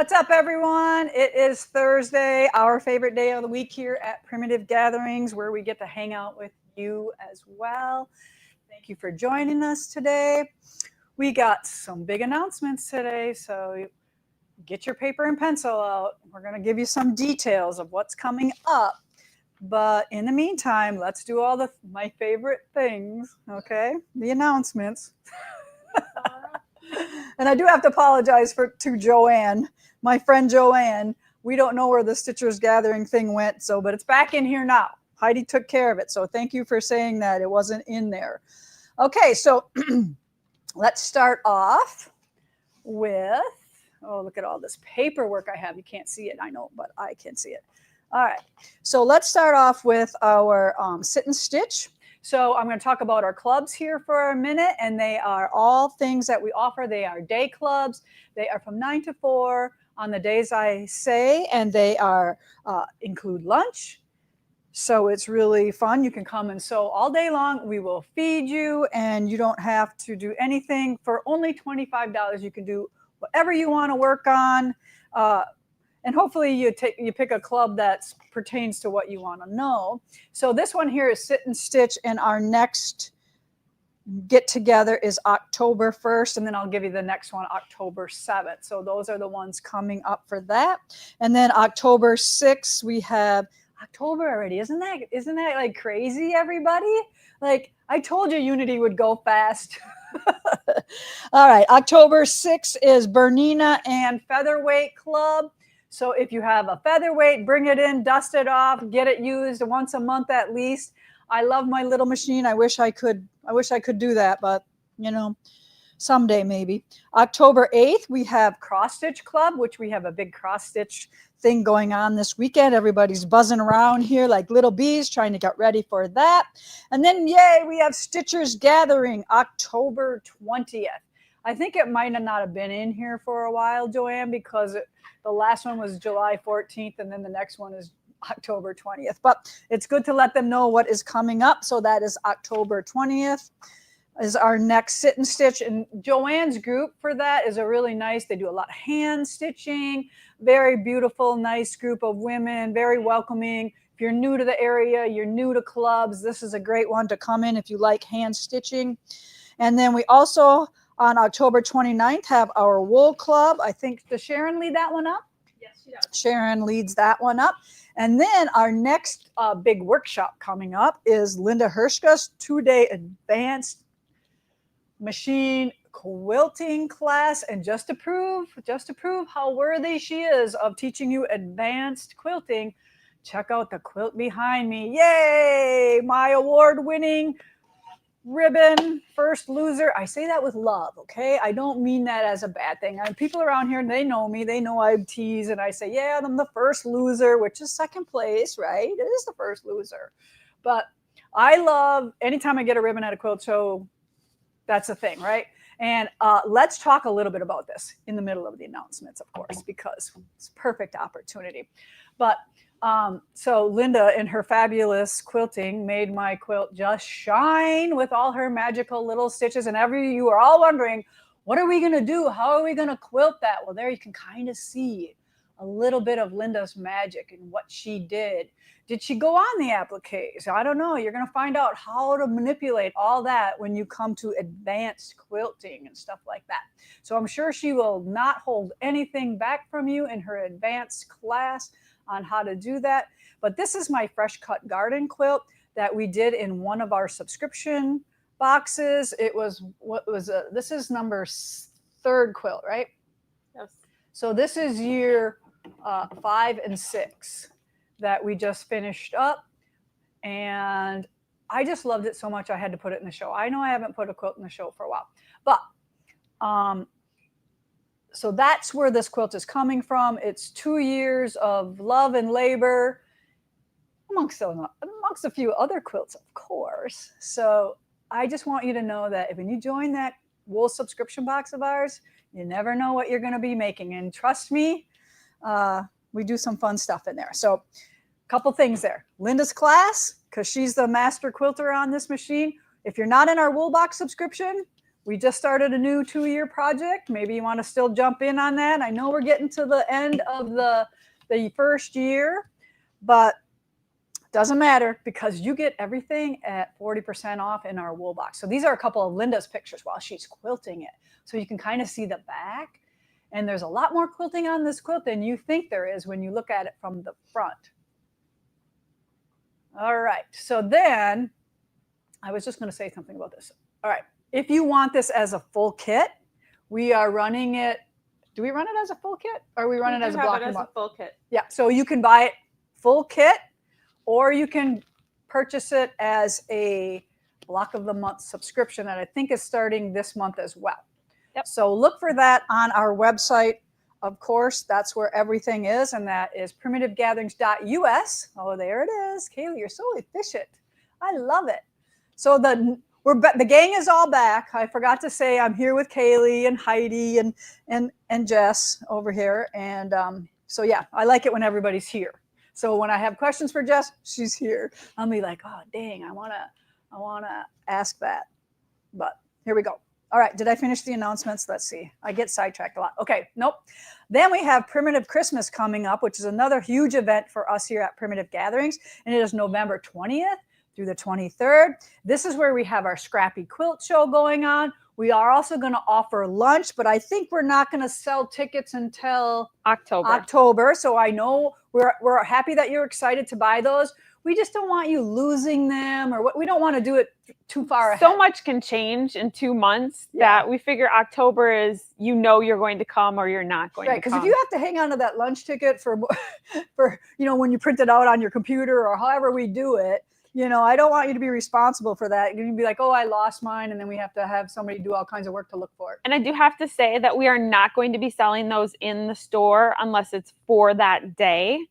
What's up, everyone? It is Thursday, our favorite day of the week here at Primitive Gatherings, where we get to hang out with you as well. Thank you for joining us today. We got some big announcements today, so get your paper and pencil out. We're going to give you some details of what's coming up. But in the meantime, let's do all my favorite things, okay? The announcements. And I do have to apologize to Joanne, my friend Joanne. We don't know where the Stitchers Gathering thing went, but it's back in here now. Heidi took care of it, so thank you for saying that it wasn't in there. Okay, so let's start off with, oh, look at all this paperwork I have. You can't see it, I know, but I can see it. All right, so let's start off with our sit and stitch. So I'm going to talk about our clubs here for a minute, and they are all things that we offer. They are day clubs. They are from 9 to 4 on the days I say, and they are include lunch. So it's really fun. You can come and sew all day long. We will feed you, and you don't have to do anything. For only $25, you can do whatever you want to work on. And hopefully you pick a club that pertains to what you want to know. So this one here is Sit and Stitch, and our next get together is October 1st, and then I'll give you the next one October 7th. So those are the ones coming up for that. And then October 6th, we have October already. Isn't that like crazy, everybody? Like, I told you Unity would go fast. All right, October 6th is Bernina and Featherweight Club. So if you have a featherweight, bring it in, dust it off, get it used once a month at least. I love my little machine. I wish I could do that, but you know, someday maybe. October 8th, we have Cross Stitch Club, which we have a big cross stitch thing going on this weekend. Everybody's buzzing around here like little bees trying to get ready for that. And then yay, we have Stitchers Gathering October 20th. I think it might not have been in here for a while, Joanne, because the last one was July 14th, and then the next one is October 20th. But it's good to let them know what is coming up. So that is October 20th is our next sit and stitch. And Joanne's group for that is a really nice, they do a lot of hand stitching, very beautiful, nice group of women, very welcoming. If you're new to the area, you're new to clubs, this is a great one to come in if you like hand stitching. And then we also, on October 29th, have our wool club. I think, does Sharon lead that one up? Yes, she does. Sharon leads that one up. And then our next big workshop coming up is Linda Hershka's 2-day advanced machine quilting class. And just to prove how worthy she is of teaching you advanced quilting, check out the quilt behind me. Yay! My award-winning ribbon first loser. I say that with love, okay? I don't mean that as a bad thing. People around here, they know me, they know I tease, and I say, yeah, I'm the first loser, which is second place, right? It is the first loser. But I love, anytime I get a ribbon at a quilt show, that's a thing, right? And let's talk a little bit about this in the middle of the announcements, of course, because it's a perfect opportunity. But so Linda and her fabulous quilting made my quilt just shine with all her magical little stitches. And you are all wondering, what are we going to do? How are we going to quilt that? Well, there you can kind of see a little bit of Linda's magic and what she did. Did she go on the appliques? I don't know. You're going to find out how to manipulate all that when you come to advanced quilting and stuff like that. So I'm sure she will not hold anything back from you in her advanced class on how to do that. But this is my fresh cut garden quilt that we did in one of our subscription boxes. It was this is number 3rd quilt, right? Yes. So this is year 5 and 6 that we just finished up, and I just loved it so much I had to put it in the show. I know I haven't put a quilt in the show for a while, but so that's where this quilt is coming from. It's 2 years of love and labor amongst a few other quilts, of course. So I just want you to know that when you join that wool subscription box of ours, you never know what you're going to be making. And trust me, we do some fun stuff in there. So a couple things there. Linda's class, because she's the master quilter on this machine. If you're not in our wool box subscription, We just started a new 2-year project. Maybe you want to still jump in on that. I know we're getting to the end of the first year, but doesn't matter because you get everything at 40% off in our wool box. So these are a couple of Linda's pictures while she's quilting it. So you can kind of see the back. And there's a lot more quilting on this quilt than you think there is when you look at it from the front. All right. So then I was just going to say something about this. All right. If you want this as a full kit, we are running it. Do we run it as a full kit or we run it as a block and block? A full kit. Yeah. So you can buy it full kit or you can purchase it as a block of the month subscription that I think is starting this month as well. Yep. So look for that on our website. Of course, that's where everything is, and that is primitivegatherings.us. Oh, there it is. Kaylee, you're so efficient. I love it. So the gang is all back. I forgot to say I'm here with Kaylee and Heidi and Jess over here. And so yeah, I like it when everybody's here. So when I have questions for Jess, she's here. I'll be like, oh dang, I wanna ask that. But here we go. All right, did I finish the announcements? Let's see. I get sidetracked a lot. Okay, nope. Then we have Primitive Christmas coming up, which is another huge event for us here at Primitive Gatherings, and it is November 20th through the 23rd. This is where we have our Scrappy Quilt Show going on. We are also going to offer lunch, but I think we're not going to sell tickets until October. So I know we're happy that you're excited to buy those. We just don't want you losing them, or we don't want to do it too far ahead. So much can change in 2 months that we figure October is, you're going to come or you're not going to come. Right, because if you have to hang on to that lunch ticket for when you print it out on your computer or however we do it, I don't want you to be responsible for that. You'd be like, oh, I lost mine. And then we have to have somebody do all kinds of work to look for it. And I do have to say that we are not going to be selling those in the store unless it's for that day.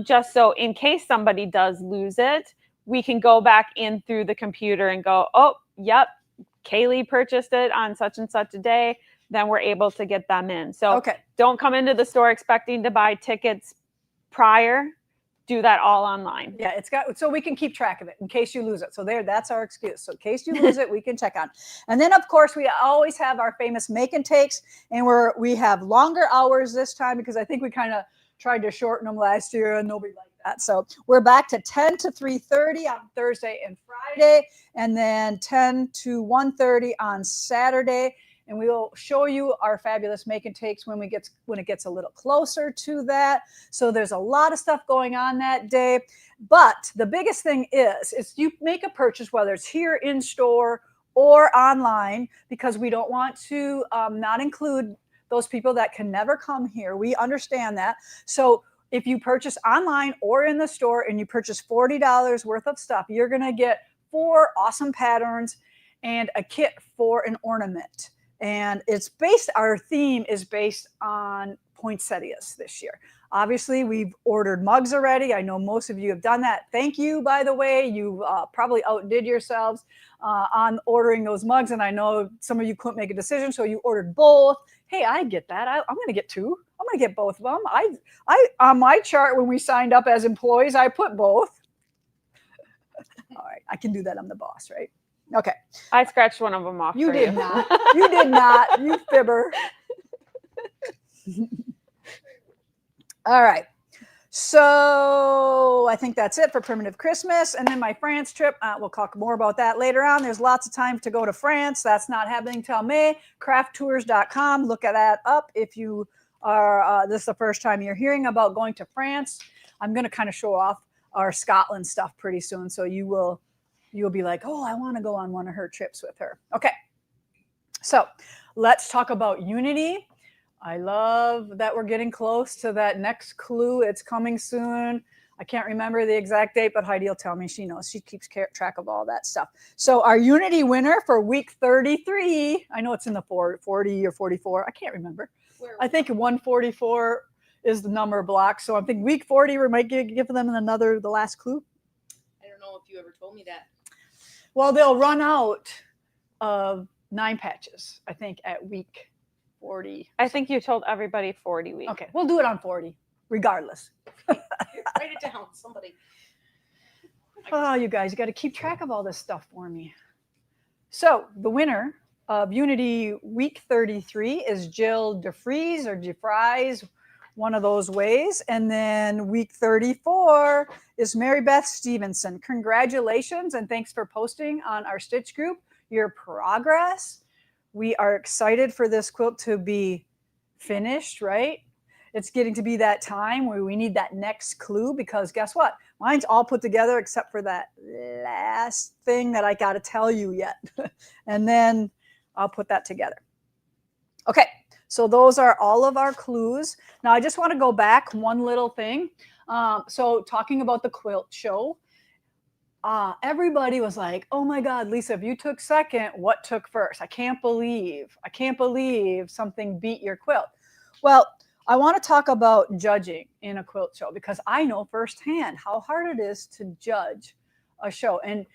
Just so in case somebody does lose it, we can go back in through the computer and go, oh, yep, Kaylee purchased it on such and such a day. Then we're able to get them in. So Don't come into the store expecting to buy tickets prior. Do that all online. Yeah, so we can keep track of it in case you lose it. So that's our excuse. So in case you lose it, we can check on. And then of course we always have our famous make and takes, and we have longer hours this time because I think we kind of tried to shorten them last year and nobody liked that. So we're back to 10 to 3:30 on Thursday and Friday, and then 10 to 1:30 on Saturday. And we will show you our fabulous make and takes when it gets a little closer to that. So there's a lot of stuff going on that day. But the biggest thing is you make a purchase, whether it's here in store or online, because we don't want to not include those people that can never come here. We understand that. So if you purchase online or in the store and you purchase $40 worth of stuff, you're going to get 4 awesome patterns and a kit for an ornament. And our theme is based on poinsettias this year. Obviously, we've ordered mugs already. I know most of you have done that. Thank you, by the way. You probably outdid yourselves on ordering those mugs. And I know some of you couldn't make a decision, so you ordered both. Hey, I get that. I'm going to get 2. I'm going to get both of them. I on my chart when we signed up as employees, I put both. All right, I can do that. I'm the boss, right? Okay. I scratched one of them off. You did not. You did not. You fibber. All right. So I think that's it for Primitive Christmas. And then my France trip, we'll talk more about that later on. There's lots of time to go to France. That's not happening till May. Crafttours.com. Look at that up if you are, this is the first time you're hearing about going to France. I'm going to kind of show off our Scotland stuff pretty soon. So you'll be like, oh, I want to go on one of her trips with her. Okay. So let's talk about Unity. I love that we're getting close to that next clue. It's coming soon. I can't remember the exact date, but Heidi will tell me. She knows. She keeps track of all that stuff. So our Unity winner for week 33, I know it's in the 40 or 44. I can't remember. I think 144 is the number block. So I think week 40, we might give them the last clue. I don't know if you ever told me that. Well, they'll run out of 9 patches, I think, at week 40. I think you told everybody 40 weeks. Okay, we'll do it on 40, regardless. Write it down, somebody. Oh, you guys, you got to keep track of all this stuff for me. So the winner of Unity week 33 is Jill DeFries or DeFries, one of those ways. And then week 34 is Mary Beth Stevenson. Congratulations and thanks for posting on our Stitch group your progress. We are excited for this quilt to be finished, right? It's getting to be that time where we need that next clue, because guess what? Mine's all put together except for that last thing that I got to tell you yet. And then I'll put that together. Okay, so those are all of our clues. Now I just want to go back one little thing. So talking about the quilt show, everybody was like, oh my God, Lisa, if you took second, what took first? I can't believe something beat your quilt. Well, I want to talk about judging in a quilt show, because I know firsthand how hard it is to judge a show. And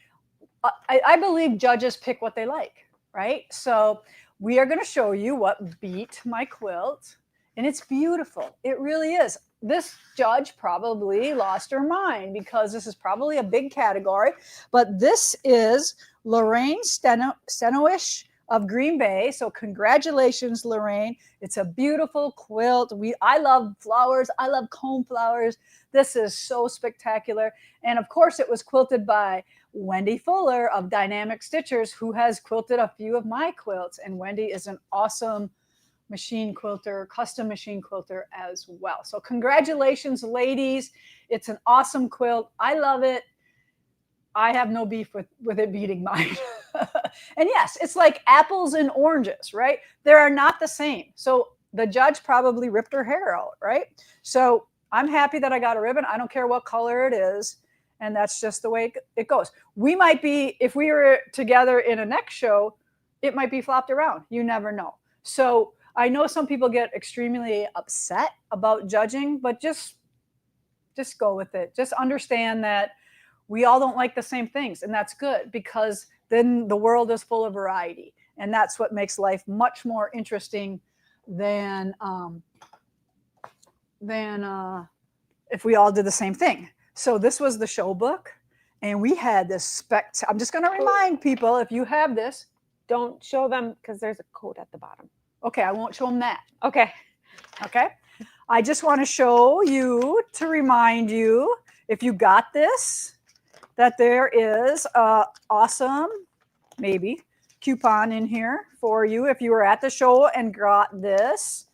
I believe judges pick what they like, right? So we are going to show you what beat my quilt. And it's beautiful. It really is. This judge probably lost her mind, because this is probably a big category. But this is Lorraine Stenowish of Green Bay. So congratulations, Lorraine. It's a beautiful quilt. I love flowers. I love comb flowers. This is so spectacular. And of course, it was quilted by Wendy Fuller of Dynamic Stitchers, who has quilted a few of my quilts. And Wendy is an awesome machine quilter, custom machine quilter as well. So congratulations, ladies. It's an awesome quilt. I love it. I have no beef with it beating mine. And yes, it's like apples and oranges, right? They are not the same. So the judge probably ripped her hair out, right? So I'm happy that I got a ribbon. I don't care what color it is. And that's just the way it goes. We might be, if we were together in a next show, it might be flopped around. You never know. So I know some people get extremely upset about judging, but just go with it. Just understand that we all don't like the same things, and that's good, because then the world is full of variety, and that's what makes life much more interesting than if we all did the same thing. So this was the show book, and we had this I'm just going to remind people, if you have this, Don't show them because there's a code at the bottom. Okay, I won't show them that. Okay. Okay. I just want to show you to remind you, if you got this, that there is a awesome, maybe, coupon in here for you if you were at the show and got this.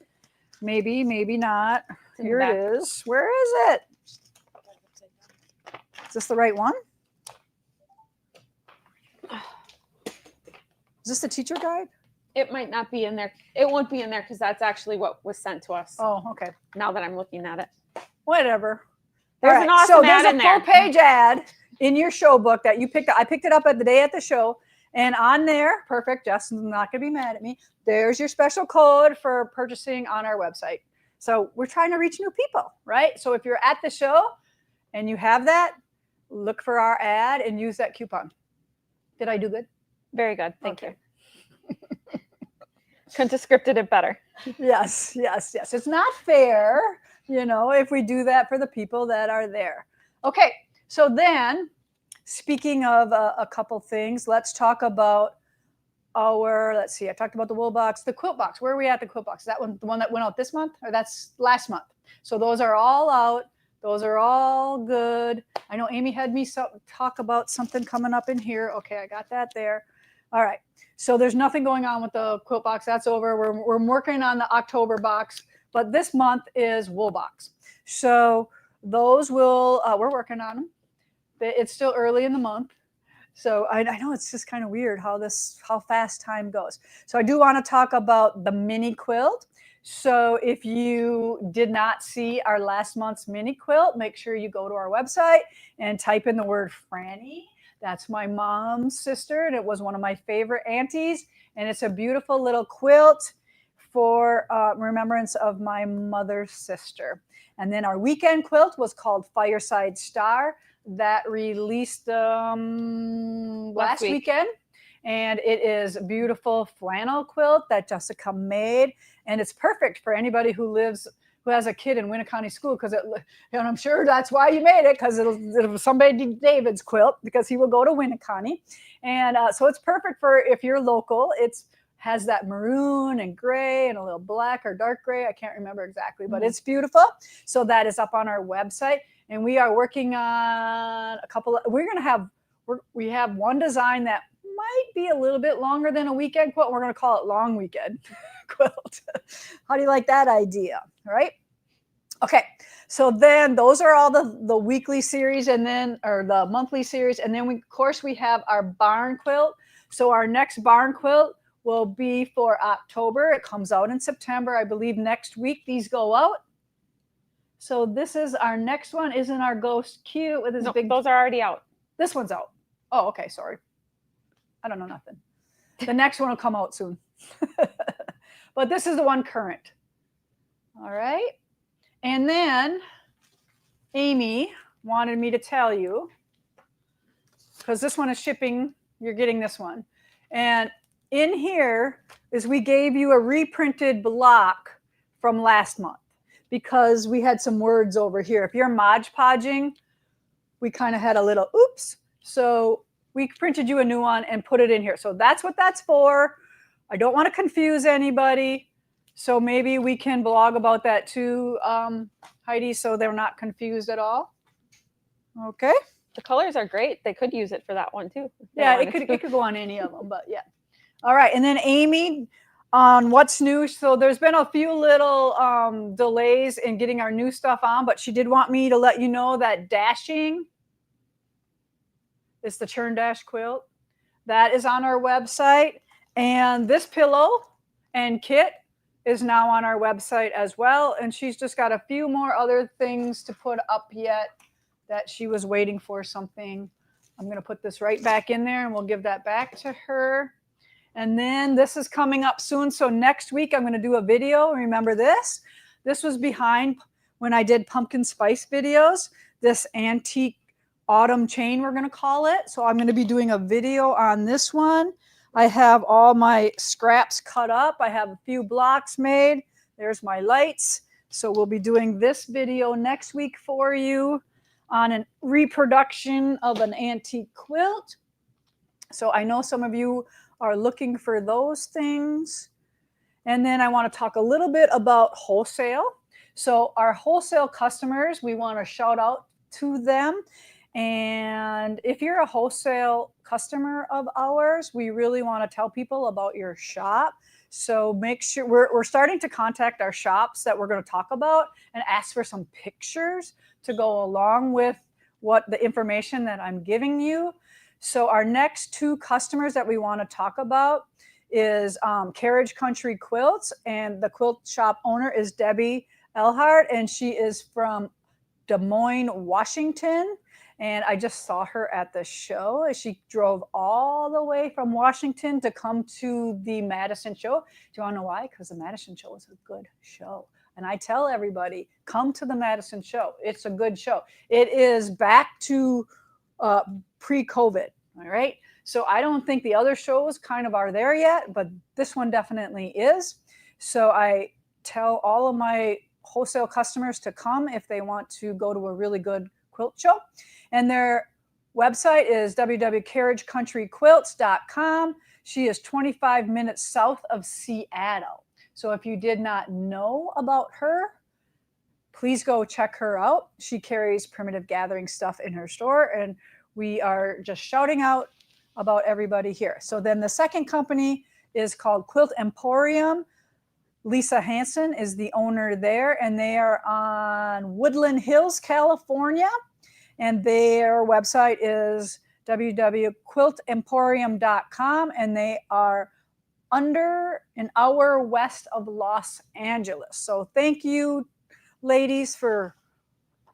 Maybe, maybe not. Here it is. Where is it? Is this the right one? Is this the teacher guide? It might not be in there. It won't be in there because that's actually what was sent to us. Oh, okay. Now that I'm looking at it. Whatever. There's an awesome ad in there. So there's a full-page ad in your show book that you picked up. I picked it up at the day at the show. And on there, perfect, Justin's not going to be mad at me. There's your special code for purchasing on our website. So we're trying to reach new people, right? So if you're at the show and you have that, look for our ad and use that coupon. Did I do good? Very good. Thank you. Couldn't have scripted it better. Yes, yes, yes. It's not fair, if we do that for the people that are there. Okay, so then, speaking of a couple things, let's talk about let's see, I talked about the wool box, the quilt box. Where are we at the quilt box? Is that one, the one that went out this month, or that's last month? So those are all out. Those are all good. I know Amy had me talk about something coming up in here. Okay, I got that there. All right. So there's nothing going on with the quilt box. That's over. We're working on the October box, but this month is wool box. So those we're working on them. It's still early in the month. So I know it's just kind of weird how fast time goes. So I do want to talk about the mini quilt. So if you did not see our last month's mini quilt, make sure you go to our website and type in the word Franny. That's my mom's sister, and it was one of my favorite aunties. And it's a beautiful little quilt for remembrance of my mother's sister. And then our weekend quilt was called Fireside Star. That released last weekend. And it is a beautiful flannel quilt that Jessica made. And it's perfect for anybody who has a kid in Winneconne School, because and I'm sure that's why you made it, because it'll somebody David's quilt, because he will go to Winneconne. And so it's perfect for if you're local. It's has that maroon and gray and a little black or dark gray. I can't remember exactly, but it's beautiful. So that is up on our website. And we are working on a couple of, we have one design that might be a little bit longer than a weekend quilt. We're going to call it long weekend quilt. How do you like that idea? Right? Okay. So then those are all the weekly series and then, or the monthly series. And then we, of course, we have our barn quilt. So our next barn quilt will be for October. It comes out in September. I believe next week these go out. So this is our next one. Isn't our ghost cute with his big... Those are already out. This one's out. Oh, okay. Sorry. I don't know nothing. The next one will come out soon. But this is the one current. All right. And then Amy wanted me to tell you, because this one is shipping, you're getting this one. And in here is we gave you a reprinted block from last month because we had some words over here. If you're Mod Podging, we kind of had a little oops. So we printed you a new one and put it in here. So that's what that's for. I don't want to confuse anybody. So maybe we can blog about that too, Heidi, so they're not confused at all. Okay. The colors are great. They could use it for that one too. Yeah, it could go on any of them, but yeah. All right. And then Amy on what's new. So there's been a few little delays in getting our new stuff on, but she did want me to let you know that dashing is the churn dash quilt. That is on our website. And this pillow and kit is now on our website as well. And she's just got a few more other things to put up yet that she was waiting for something. I'm going to put this right back in there and we'll give that back to her. And then this is coming up soon. So next week I'm going to do a video. Remember this? This was behind when I did pumpkin spice videos, this antique autumn chain, we're going to call it. So I'm going to be doing a video on this one. I have all my scraps cut up. I have a few blocks made. There's my lights. So we'll be doing this video next week for you on a reproduction of an antique quilt. So I know some of you are looking for those things. And then I want to talk a little bit about wholesale. So our wholesale customers, we want to shout out to them. And if you're a wholesale customer of ours, we really want to tell people about your shop. So make sure we're starting to contact our shops that we're going to talk about and ask for some pictures to go along with what the information that I'm giving you. So our next two customers that we want to talk about is Carriage Country Quilts, and the quilt shop owner is Debbie Elhart, and she is from Des Moines, Washington. And I just saw her at the show. She drove all the way from Washington to come to the Madison show. Do you want to know why? Because the Madison show is a good show. And I tell everybody, come to the Madison show. It's a good show. It is back to pre-COVID, all right? So I don't think the other shows kind of are there yet, but this one definitely is. So I tell all of my wholesale customers to come if they want to go to a really good quilt show. And their website is www.carriagecountryquilts.com. She is 25 minutes south of Seattle. So if you did not know about her, please go check her out. She carries primitive gathering stuff in her store, and we are just shouting out about everybody here. So then the second company is called Quilt Emporium. Lisa Hansen is the owner there, and they are on Woodland Hills, California. And their website is www.quiltemporium.com, and they are under an hour west of Los Angeles. So thank you, ladies, for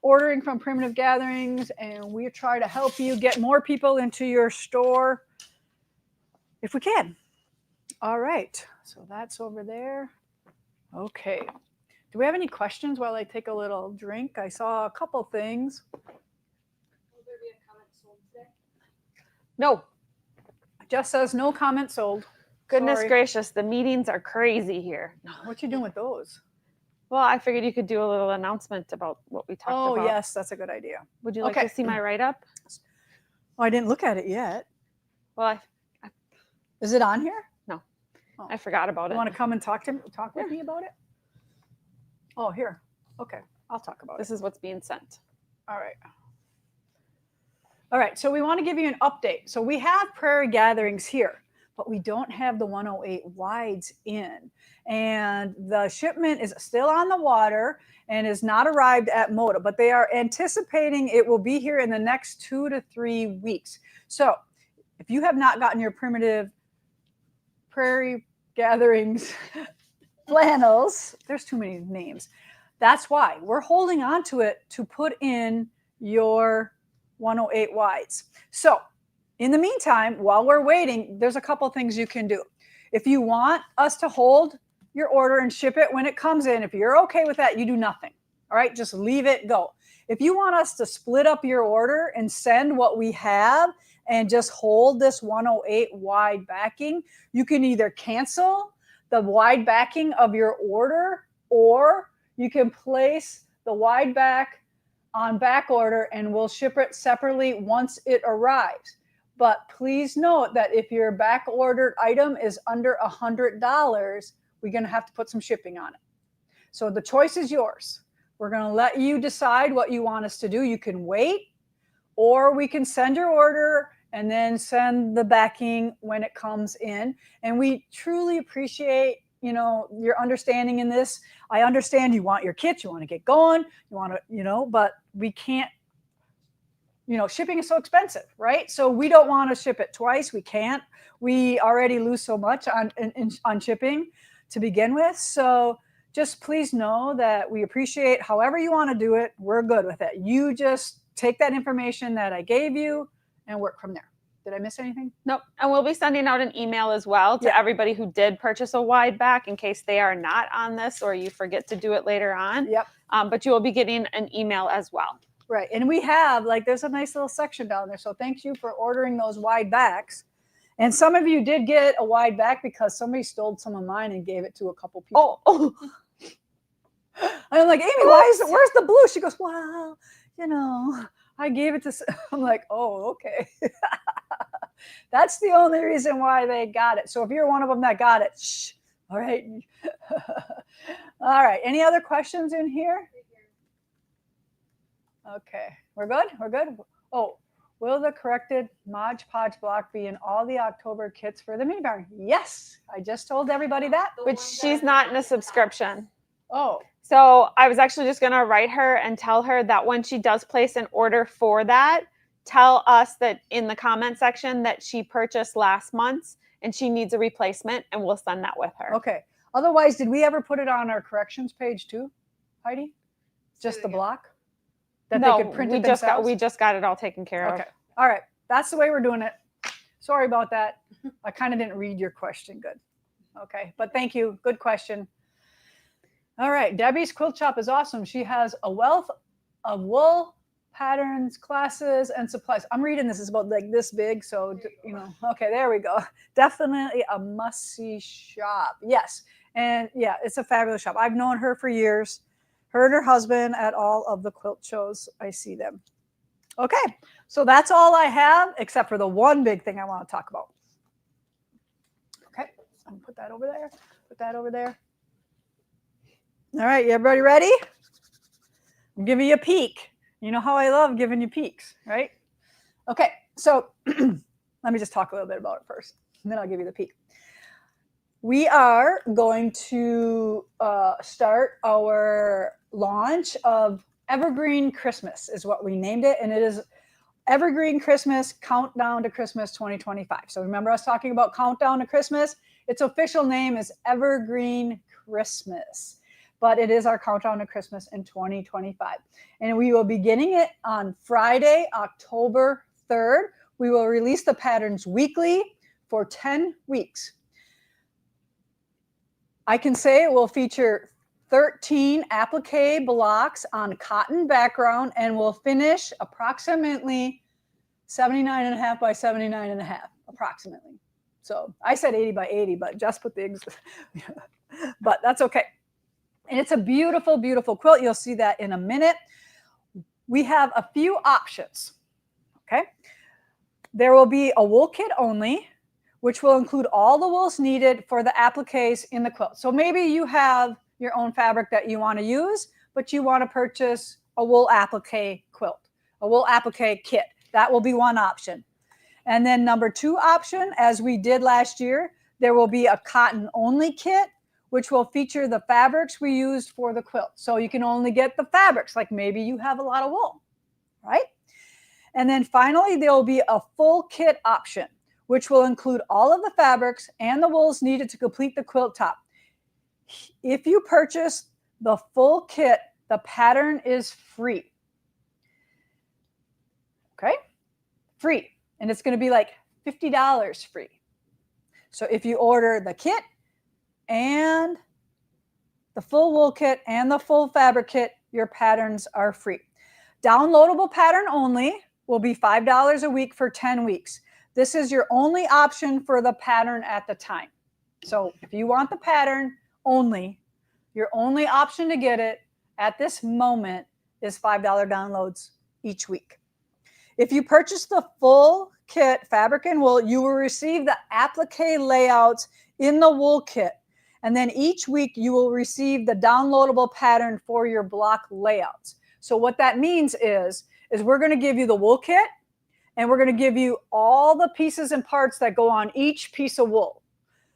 ordering from Primitive Gatherings, and we try to help you get more people into your store if we can. All right, so that's over there. Okay. Do we have any questions while I take a little drink? I saw a couple things. No. Just says no comment sold. Goodness Sorry. gracious, the meetings are crazy here. What you doing with those? Well, I figured you could do a little announcement about what we talked about. Oh, yes, that's a good idea. Would you like to see my write-up? Oh, I didn't look at it yet. Well, Is it on here? No. Oh. I forgot about You it. want to come and talk with me about it? Oh, here. Okay, I'll talk about This is what's being sent. it. All right. All right, so we want to give you an update. So we have prairie gatherings here, but we don't have the 108 wides in. And the shipment is still on the water and is not arrived at Moda, but they are anticipating it will be here in the next 2 to 3 weeks. So if you have not gotten your primitive prairie gatherings flannels, there's too many names. That's why we're holding on to it to put in your 108 wides. So in the meantime, while we're waiting, there's a couple things you can do. If you want us to hold your order and ship it when it comes in, if you're okay with that, you do nothing. All right, just leave it go. If you want us to split up your order and send what we have and just hold this 108 wide backing, you can either cancel the wide backing of your order, or you can place the wide back on back order and we'll ship it separately once it arrives. But please note that if your back ordered item is under $100, we're going to have to put some shipping on it. So the choice is yours. We're going to let you decide what you want us to do. You can wait, or we can send your order and then send the backing when it comes in. And we truly appreciate, your understanding in this. I understand you want your kits, you want to get going, you want to, but we can't, shipping is so expensive, right? So we don't want to ship it twice. We can't. We already lose so much on shipping to begin with. So just please know that we appreciate however you want to do it. We're good with it. You just take that information that I gave you and work from there. Did I miss anything? Nope. And we'll be sending out an email as well to everybody who did purchase a wide back in case they are not on this or you forget to do it later on. Yep. But you will be getting an email as well. Right. And we have, there's a nice little section down there. So thank you for ordering those wide backs. And some of you did get a wide back because somebody stole some of mine and gave it to a couple people. Oh. I'm like, Amy, where's the blue? She goes, well, I gave it to, I'm like, oh, okay. That's the only reason why they got it. So if you're one of them that got it, shh. All right. All right. Any other questions in here? Okay. We're good? We're good? Oh, will the corrected Mod Podge block be in all the October kits for the mini barn? Yes. I just told everybody that. But she's not in a subscription. Oh. So I was actually just going to write her and tell her that when she does place an order for that, tell us that in the comment section that she purchased last month's and she needs a replacement, and we'll send that with her. Okay. Otherwise, did we ever put it on our corrections page too, Heidi? Just the block? That no, they could print it themselves? We just got it all taken care of. Okay. All right. That's the way we're doing it. Sorry about that. I kind of didn't read your question good. Okay. But thank you. Good question. All right. Debbie's Quilt Shop is awesome. She has a wealth of wool patterns, classes, and supplies. I'm reading this. It's about this big. So, okay, there we go. Definitely a must-see shop. Yes. And yeah, it's a fabulous shop. I've known her for years. Her and her husband at all of the quilt shows. I see them. Okay. So that's all I have, except for the one big thing I want to talk about. Okay. I'm going to put that over there. Put that over there. All right. Everybody ready? I'm giving you a peek. You know how I love giving you peeks, right? Okay, so let me just talk a little bit about it first, and then I'll give you the peek. We are going to start our launch of Evergreen Christmas is what we named it, and it is Evergreen Christmas Countdown to Christmas 2025. So remember us talking about Countdown to Christmas? Its official name is Evergreen Christmas. But it is our countdown to Christmas in 2025. And we will be beginning it on Friday, October 3rd. We will release the patterns weekly for 10 weeks. I can say it will feature 13 applique blocks on cotton background and will finish approximately 79.5 by 79.5, approximately. So I said 80 by 80, but just put the, but that's okay. And it's a beautiful, beautiful quilt. You'll see that in a minute. We have a few options, okay? There will be a wool kit only. which will include all the wools needed for the appliques in the quilt. So maybe you have your own fabric that you want to use, but you want to purchase a wool applique quilt, a wool applique kit. That will be one option. And then number 2 option, as we did last year, there will be a cotton only kit, which will feature the fabrics we used for the quilt. So you can only get the fabrics, like maybe you have a lot of wool, right? And then finally, there will be a full kit option, which will include all of the fabrics and the wools needed to complete the quilt top. If you purchase the full kit, the pattern is free. Okay? Free. And it's going to be like $50 free. So if you order the kit and the full wool kit and the full fabric kit, your patterns are free. Downloadable pattern only will be $5 a week for 10 weeks. This is your only option for the pattern at the time. So if you want the pattern only, your only option to get it at this moment is $5 downloads each week. If you purchase the full kit, fabric and wool, you will receive the applique layouts in the wool kit. And then each week you will receive the downloadable pattern for your block layouts. So what that means is we're going to give you the wool kit, and we're going to give you all the pieces and parts that go on each piece of wool.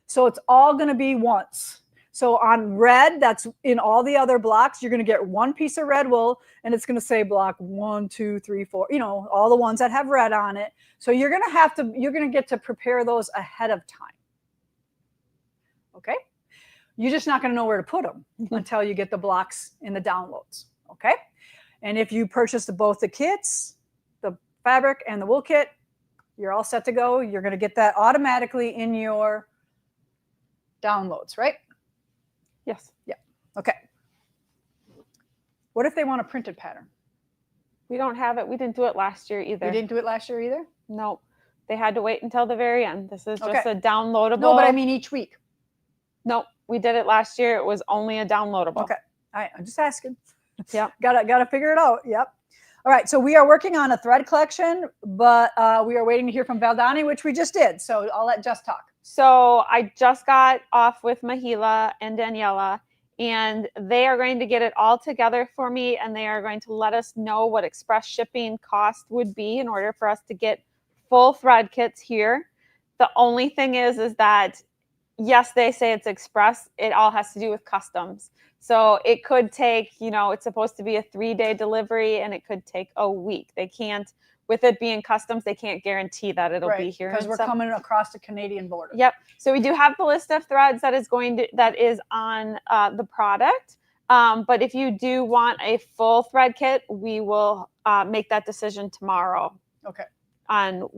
So it's all going to be once. So on red, that's in all the other blocks, you're going to get one piece of red wool, and it's going to say block 1, 2, 3, 4, you know, all the ones that have red on it. So you're going to get to prepare those ahead of time. Okay? You're just not going to know where to put them until you get the blocks in the downloads. Okay? And if you purchase both the kits, the fabric and the wool kit, you're all set to go. You're going to get that automatically in your downloads, right? Yes. Yeah. Okay. What if they want a printed pattern? We don't have it. We didn't do it last year either. You didn't do it last year either? No. They had to wait until the very end. This is just Okay. a downloadable. No, but I mean each week. No, we did it last year. It was only a downloadable. Okay. All right. I'm just asking. Yep. Gotta figure it out. Yep. All right. So we are working on a thread collection, but we are waiting to hear from Valdani, which we just did. So I'll let Jess talk. So I just got off with Mahila and Daniela, and they are going to get it all together for me, and they are going to let us know what express shipping cost would be in order for us to get full thread kits here. The only thing is that, yes, they say it's express. It all has to do with customs. So it could take, it's supposed to be a 3-day delivery, and it could take a week. They can't, with it being customs, they can't guarantee that it'll be here. Because we're coming across the Canadian border. Yep. So we do have the list of threads that is on the product. But if you do want a full thread kit, we will make that decision tomorrow. Okay. On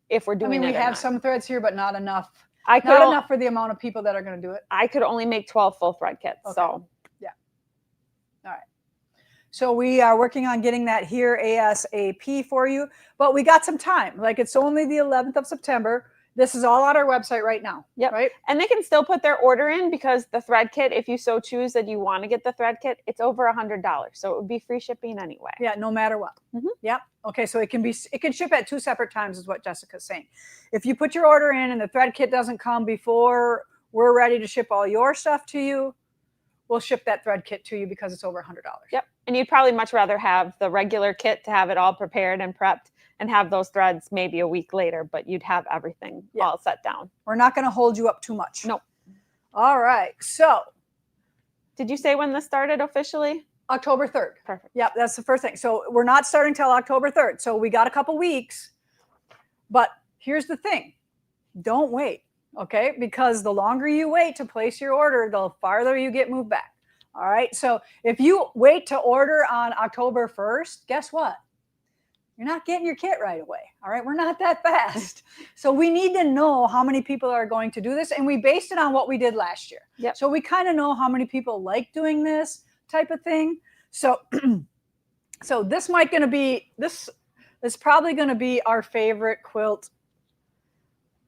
if we're doing it. We have some threads here, but not enough. Not enough for the amount of people that are going to do it. I could only make 12 full thread kits. Okay. So yeah. All right. So we are working on getting that here ASAP for you, but we got some time. Like, it's only the 11th of September. This is all on our website right now. Yep. Right. And they can still put their order in, because the thread kit, if you so choose that you want to get the thread kit, it's over $100. So it would be free shipping anyway. Yeah. No matter what. Mm-hmm. Yep. Okay. So it can ship at 2 separate times, is what Jessica's saying. If you put your order in and the thread kit doesn't come before we're ready to ship all your stuff to you, we'll ship that thread kit to you because it's over $100. Yep. And you'd probably much rather have the regular kit to have it all prepared and prepped, and have those threads maybe a week later, but you'd have everything all set down. We're not going to hold you up too much. No. All right. So did you say when this started officially? October 3rd. Perfect. Yep. That's the first thing. So we're not starting till October 3rd. So we got a couple weeks, but here's the thing. Don't wait. Okay. Because the longer you wait to place your order, the farther you get moved back. All right. So if you wait to order on October 1st, guess what? You're not getting your kit right away. All right. We're not that fast. So we need to know how many people are going to do this. And we based it on what we did last year. Yep. So we kind of know how many people like doing this type of thing. So, so this is probably going to be our favorite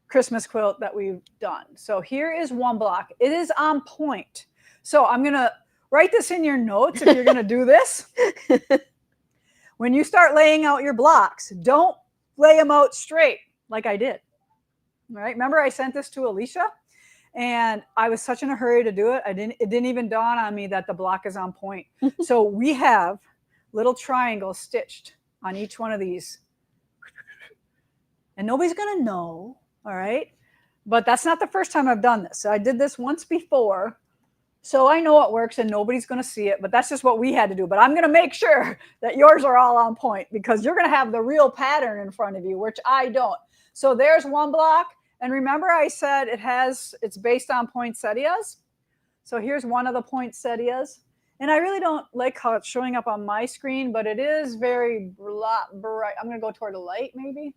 Christmas quilt that we've done. So here is one block. It is on point. So I'm going to write this in your notes if you're going to do this. When you start laying out your blocks, don't lay them out straight like I did. Right? Remember I sent this to Alicia and I was such in a hurry to do it. It didn't even dawn on me that the block is on point. So we have little triangles stitched on each one of these. And nobody's going to know, all right? But that's not the first time I've done this. I did this once before. So I know it works and nobody's going to see it, but that's just what we had to do. But I'm going to make sure that yours are all on point because you're going to have the real pattern in front of you, which I don't. So there's one block. And remember I said it's based on poinsettias. So here's one of the poinsettias. And I really don't like how it's showing up on my screen, but it is very bright. I'm going to go toward the light maybe.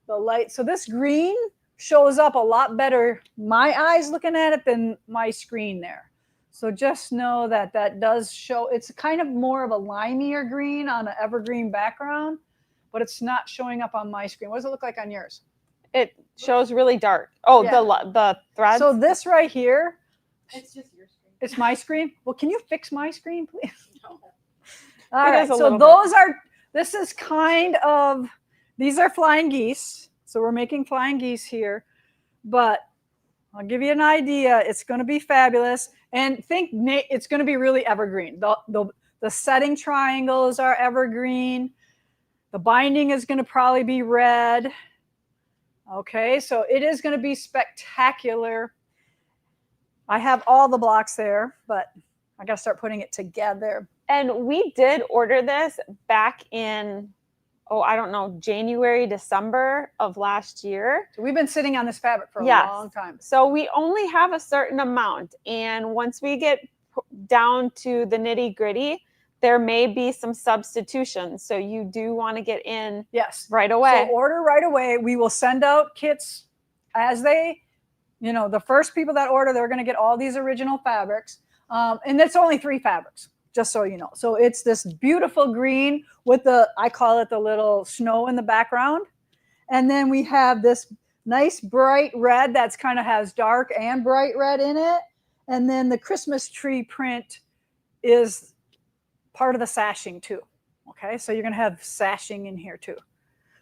The light. So this green shows up a lot better, my eyes looking at it, than my screen there. So just know that that does show, it's kind of more of a limier green on an evergreen background, but it's not showing up on my screen. What does it look like on yours? It shows really dark. Oh, Yeah. the threads. So this right here, It's just your screen. it's my screen. Well, can you fix my screen, please? No. All It right, is a so little those are, this is kind of, these are flying geese. So we're making flying geese here, but I'll give you an idea. It's going to be fabulous. And it's going to be really evergreen. The setting triangles are evergreen. The binding is going to probably be red. Okay, so it is going to be spectacular. I have all the blocks there, but I got to start putting it together. And we did order this back in, I don't know, January, December of last year. So we've been sitting on this fabric for a Yes. long time. So we only have a certain amount. And once we get down to the nitty gritty, there may be some substitutions. So you do want to get in Yes. right away. So order right away. We will send out kits as they, the first people that order, they're going to get all these original fabrics. And it's only 3 fabrics, just so you know. So it's this beautiful green with I call it the little snow in the background. And then we have this nice bright red that's kind of has dark and bright red in it. And then the Christmas tree print is part of the sashing too. Okay, so you're going to have sashing in here too.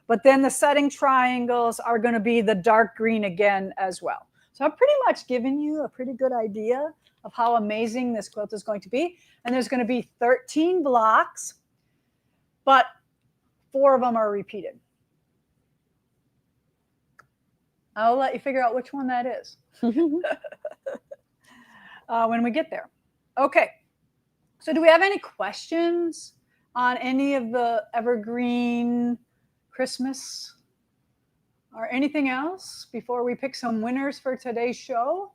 But then the setting triangles are going to be the dark green again as well. So I've pretty much given you a pretty good idea of how amazing this quilt is going to be. And there's going to be 13 blocks, but 4 of them are repeated. I'll let you figure out which one that is when we get there. Okay. So do we have any questions on any of the Evergreen Christmas or anything else before we pick some winners for today's show?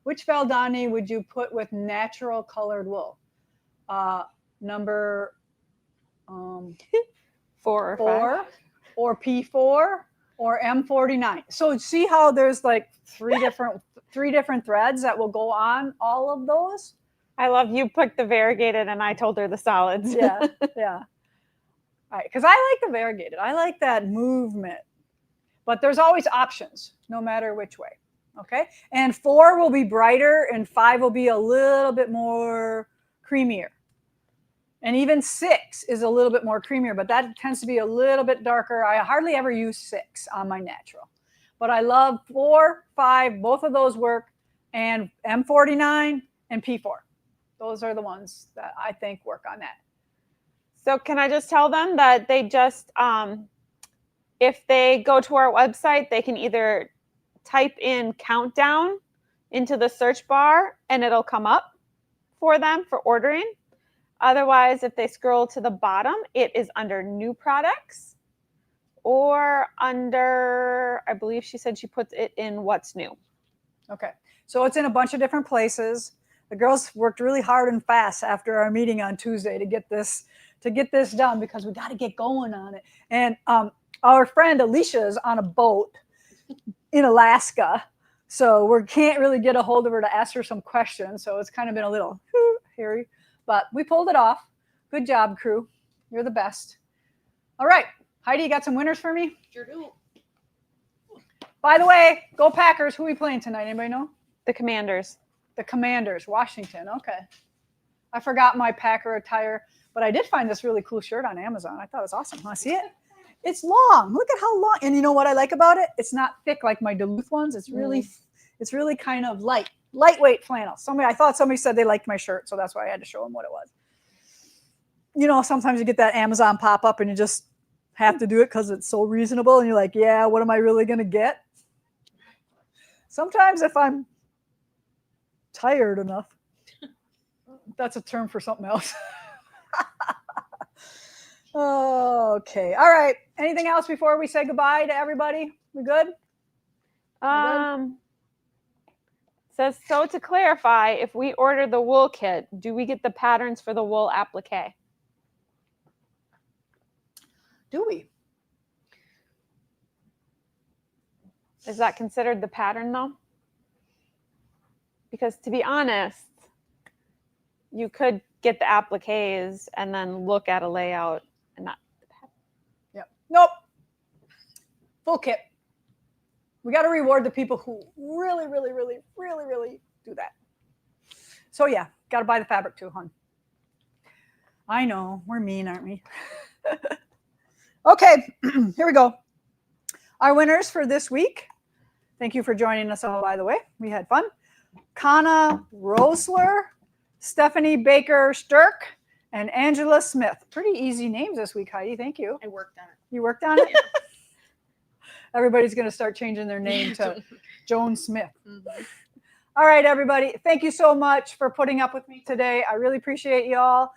Which Valdani would you put with natural colored wool? Number 4 or 4 5. or P4 or M49. So see how there's like 3 different threads that will go on all of those? I love you picked the variegated and I told her the solids. Yeah, yeah. All right, because I like the variegated. I like that movement. But there's always options, no matter which way. Okay? And 4 will be brighter and 5 will be a little bit more creamier. And even 6 is a little bit more creamier, but that tends to be a little bit darker. I hardly ever use 6 on my natural. But I love 4, 5, both of those work, and M49 and P4. Those are the ones that I think work on that. So can I just tell them that they just, if they go to our website, they can either type in countdown into the search bar and it'll come up for them for ordering. Otherwise, if they scroll to the bottom, it is under new products or under, I believe she said she puts it in what's new. Okay. So it's in a bunch of different places. The girls worked really hard and fast after our meeting on Tuesday to get this done because we got to get going on it. And our friend Alicia is on a boat in Alaska, so we can't really get a hold of her to ask her some questions. So it's kind of been a little hairy, but we pulled it off. Good job, crew. You're the best. All right, Heidi, you got some winners for me? Sure do. By the way, go Packers. Who are we playing tonight? Anybody know? The Commanders. The Commanders, Washington. Okay. I forgot my Packer attire, but I did find this really cool shirt on Amazon. I thought it was awesome. Want to see it? It's long. Look at how long. And you know what I like about it? It's not thick like my Duluth ones. It's really kind of lightweight flannel. I thought somebody said they liked my shirt, so that's why I had to show them what it was. You know, sometimes you get that Amazon pop-up and you just have to do it because it's so reasonable. And you're like, yeah, what am I really going to get? Sometimes if I'm tired enough, that's a term for something else. Okay. All right. Anything else before we say goodbye to everybody? We good? Says, so to clarify, if we order the wool kit, do we get the patterns for the wool applique? Do we? Is that considered the pattern though? Because to be honest, you could get the appliques and then look at a layout and not the pattern. Yep. Nope. Full kit. We got to reward the people who really do that. So yeah, got to buy the fabric too, hon. I know, we're mean, aren't we? Okay, here we go. Our winners for this week. Thank you for joining us all, by the way. We had fun. Kana Rosler, Stephanie Baker Sturk, and Angela Smith. Pretty easy names this week, Heidi. Thank you. I worked on it. You worked on it? Everybody's going to start changing their name to Joan Smith. Mm-hmm. All right, everybody. Thank you so much for putting up with me today. I really appreciate you all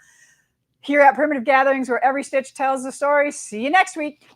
here at Primitive Gatherings, where every stitch tells the story. See you next week.